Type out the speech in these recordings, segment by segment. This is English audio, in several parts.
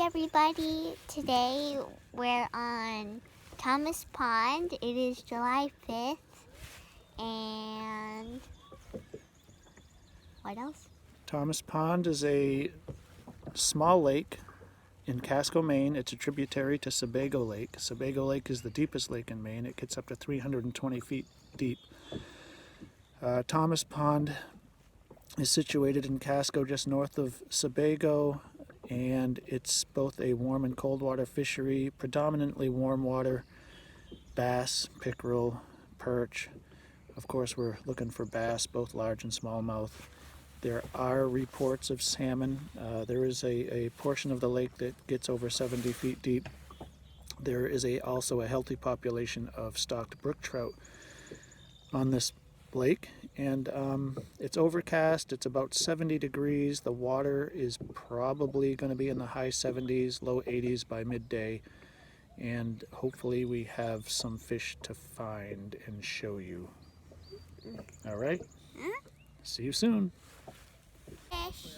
everybody. Today we're on Thomas Pond. It is July 5th. And what else? Thomas Pond is a small lake in Casco, Maine. It's a tributary to Sebago Lake. Sebago Lake is the deepest lake in Maine. It gets up to 320 feet deep. Thomas Pond is situated in Casco, just north of Sebago, and it's both a warm and cold water fishery, predominantly warm water, bass, pickerel, perch. Of course, we're looking for bass, both large and smallmouth. There are reports of salmon. There is a portion of the lake that gets over 70 feet deep. There is also a healthy population of stocked brook trout on this lake, and it's overcast. It's about 70 degrees. The water is probably going to be in the high 70s, low 80s by midday, and hopefully we have some fish to find and show you. All right? See you soon. Fish.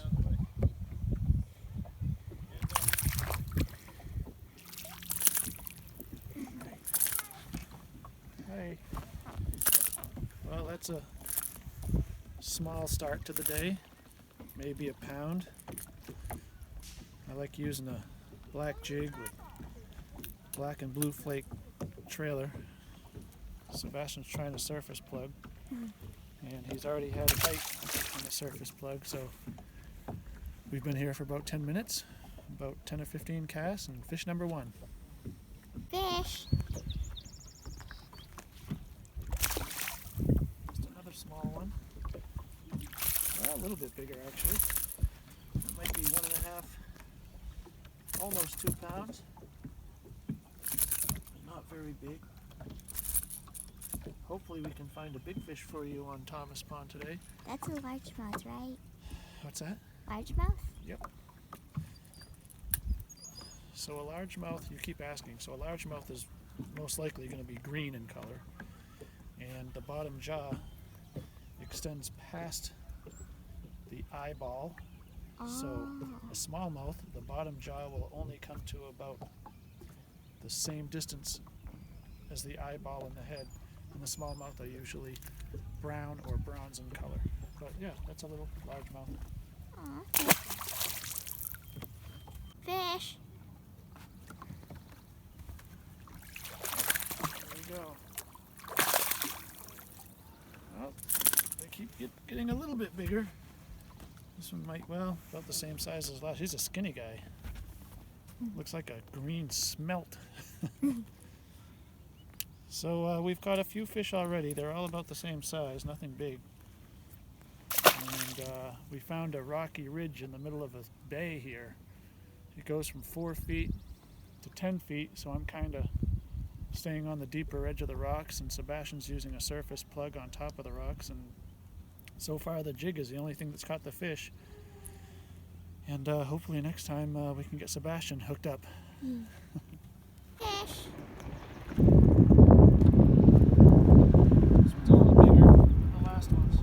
Hey. Well, that's a small start to the day. Maybe a pound. I like using a black jig with black and blue flake trailer. Sebastian's trying a surface plug, and he's already had a bite on the surface plug, so we've been here for about 10 minutes, about 10 or 15 casts, and fish number one. Fish. Just another small one. Well, a little bit bigger actually. It might be 1.5, almost 2 pounds. Not very big. Hopefully we can find a big fish for you on Thomas Pond today. That's a largemouth, right? What's that? Largemouth? Yep. So a largemouth, you keep asking, so a largemouth is most likely going to be green in color, and the bottom jaw extends past the eyeball. So a smallmouth, the bottom jaw will only come to about the same distance as the eyeball and the head. And the smallmouth are usually brown or bronze in color. But yeah, that's a little largemouth. Fish. There we go. Well, they keep getting a little bit bigger. This one might, well, about the same size as last. He's a skinny guy. Looks like a green smelt. So we've got a few fish already. They're all about the same size, nothing big. And we found a rocky ridge in the middle of a bay here. It goes from 4 feet to 10 feet, so I'm kind of staying on the deeper edge of the rocks, and Sebastian's using a surface plug on top of the rocks, and so far the jig is the only thing that's caught the fish. And hopefully next time we can get Sebastian hooked up. Fish. This one's a little bigger than the last ones.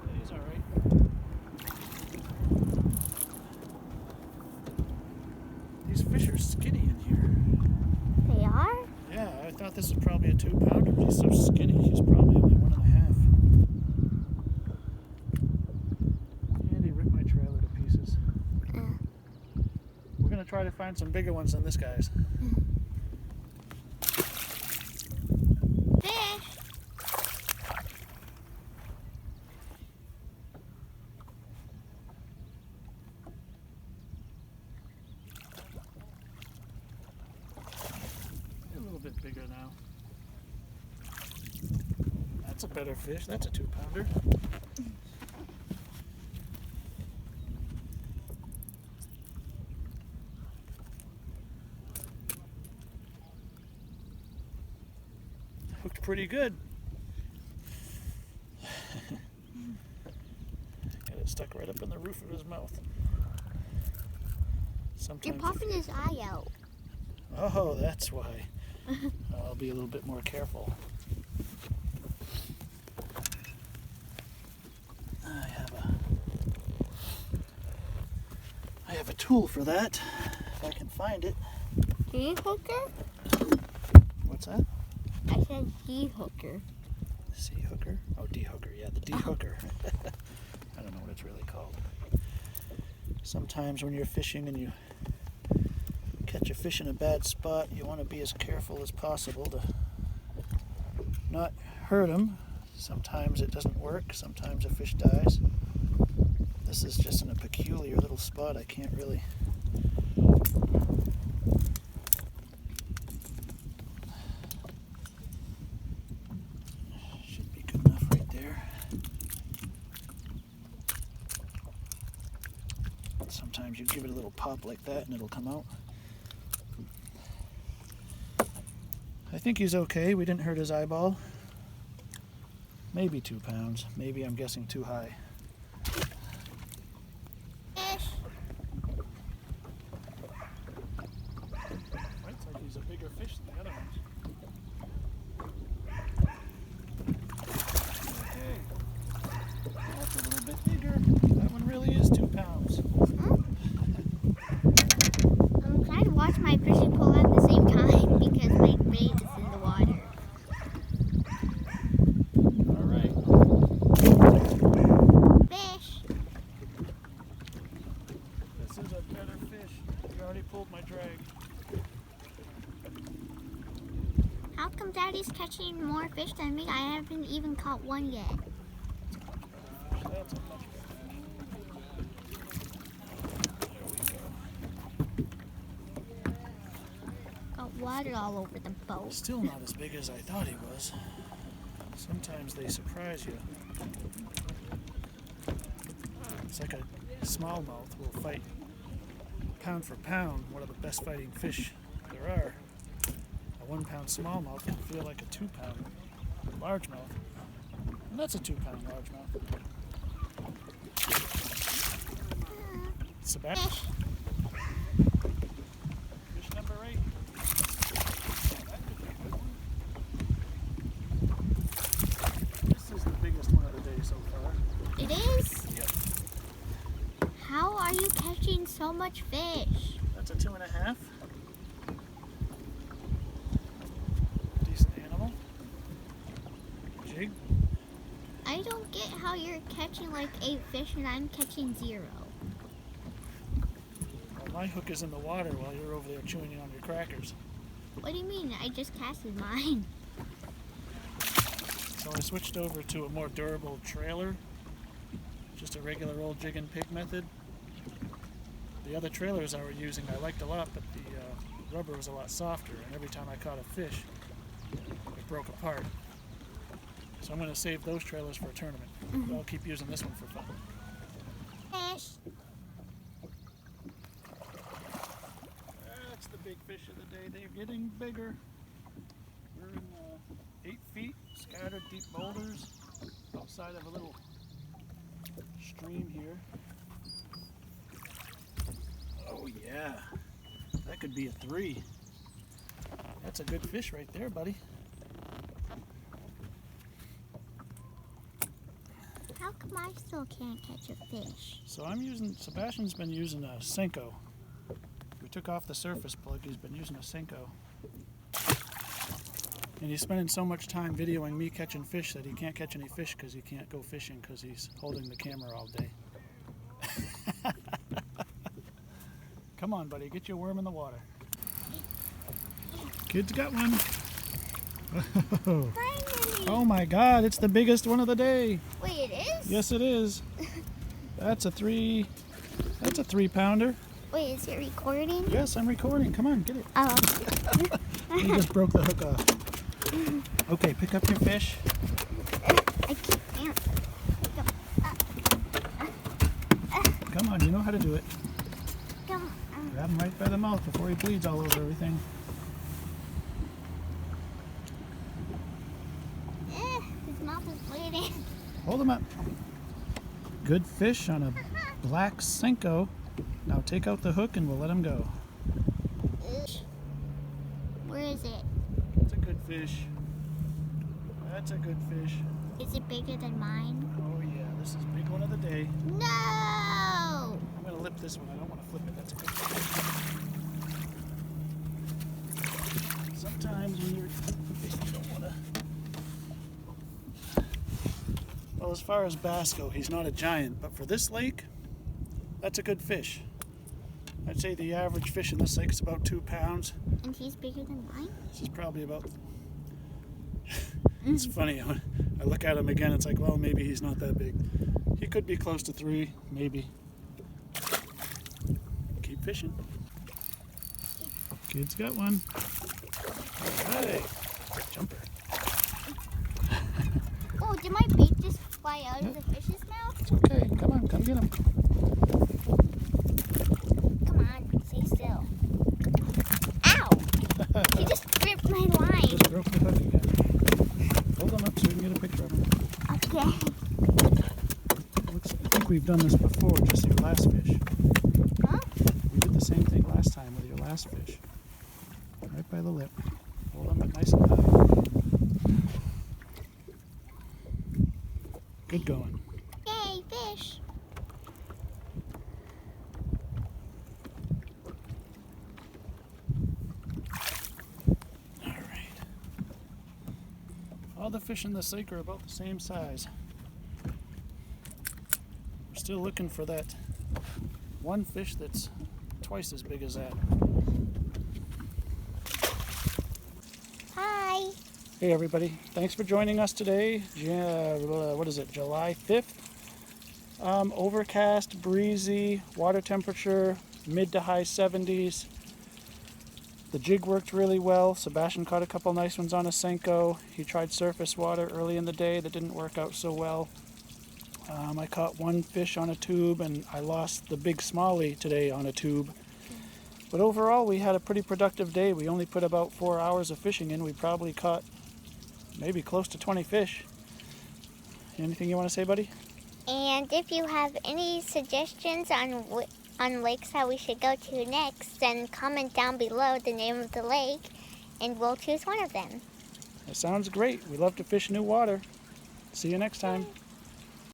Yeah, he's alright. These fish are skinny in here. They are? Yeah, I thought this was probably a 2-pounder, but he's so skinny, he's probably only 1.5. And he ripped my trailer to pieces. We're going to try to find some bigger ones than this guy's. A little bit bigger now. That's a better fish. That's a 2-pounder. Hooked pretty good. Got it stuck right up in the roof of his mouth. You're Sometimes popping his eye out. Oh, that's why. I'll be a little bit more careful. I have a tool for that, if I can find it. D-hooker? What's that? I said D-hooker. C-hooker? Oh, D-hooker. Yeah, the D-hooker. I don't know what it's really called. Sometimes when you're fishing and you catch a fish in a bad spot, you want to be as careful as possible to not hurt him. Sometimes it doesn't work. Sometimes a fish dies. This is just in a peculiar little spot. I can't really... Should be good enough right there. Sometimes you give it a little pop like that and it'll come out. I think he's okay. We didn't hurt his eyeball. Maybe 2 pounds. Maybe I'm guessing too high. Fish. Looks like he's a bigger fish than the other ones. Okay. That's a little bit bigger. That one really is 2 pounds. I'm trying to watch my fishing pole at the same time because my bait is in the water. All right. Fish. This is a better fish. You already pulled my drag. How come Daddy's catching more fish than me? I haven't even caught one yet. That's a much better fish. Got water all over the boat. Still not as big as I thought he was. Sometimes they surprise you. It's like a smallmouth will fight pound for pound, one of the best fighting fish there are. A 1 pound smallmouth can feel like a 2 pound largemouth. And that's a 2 pound largemouth. Sebastian. Fish. Fish number 8. This is the biggest one of the day so far. It is? Yep. How are you catching so much fish? That's a 2.5. Decent animal. Jig. I don't get how you're catching like 8 fish and I'm catching 0. Well, my hook is in the water while you're over there chewing on your crackers. What do you mean? I just casted mine. So I switched over to a more durable trailer. Just a regular old jig and pig method. The other trailers I were using I liked a lot, but the rubber was a lot softer, and every time I caught a fish, it broke apart. So I'm going to save those trailers for a tournament. But I'll keep using this one for fun. Fish. That's the big fish of the day. They're getting bigger. We're in 8 feet, scattered deep boulders outside of a little stream here. Oh yeah, that could be a 3. That's a good fish right there, buddy. How come I still can't catch a fish? So Sebastian's been using a Senko. We took off the surface plug, he's been using a Senko. And he's spending so much time videoing me catching fish that he can't catch any fish because he can't go fishing because he's holding the camera all day. Come on, buddy, get your worm in the water. Kid's got one. Finally! Oh my God, it's the biggest one of the day. Wait, it is? Yes, it is. That's a 3 pounder. Wait, is it recording? Yes, I'm recording. Come on, get it. Oh. You just broke the hook off. Okay, pick up your fish. I can't. Come on, you know how to do it. Come on. Grab him right by the mouth before he bleeds all over everything. His mouth is bleeding. Hold him up. Good fish on a black Senko. Now take out the hook and we'll let him go. Where is it? That's a good fish. That's a good fish. Is it bigger than mine? Oh yeah, this is big one of the day. No! I'm gonna flip this one. I don't want to flip it. That's a good thing. Sometimes when you're fishing, you don't want to. Well, as far as bass go, he's not a giant, but for this lake, that's a good fish. I'd say the average fish in this lake is about 2 pounds. And he's bigger than mine? This is probably about... It's funny, I look at him again, it's like, well, maybe he's not that big. He could be close to 3, maybe. Keep fishing. Kid's got one. Alright, jumper. Oh, did my bait just fly out of the fish's mouth? It's okay, come on, come get him. Come on, stay still. Ow! He just ripped my line. Just broke the hook again. Hold him up so we can get a picture of him. Okay. I think we've done this before, just your last fish. Huh? We did the same thing last time with your last fish. Right by the lip. Hold them up nice and high. Good going. Yay, fish! Alright. All the fish in this lake are about the same size. We're still looking for that one fish that's twice as big as that. Hi! Hey everybody, thanks for joining us today. What is it, July 5th? Overcast, breezy, water temperature mid to high 70s. The jig worked really well. Sebastian caught a couple nice ones on a Senko. He tried surface water early in the day. That didn't work out so well. I caught one fish on a tube and I lost the big smallie today on a tube. But overall we had a pretty productive day. We only put about 4 hours of fishing in. We probably caught maybe close to 20 fish. Anything you want to say, buddy? And if you have any suggestions on lakes that we should go to next, then comment down below the name of the lake and we'll choose one of them. That sounds great. We love to fish new water. See you next time.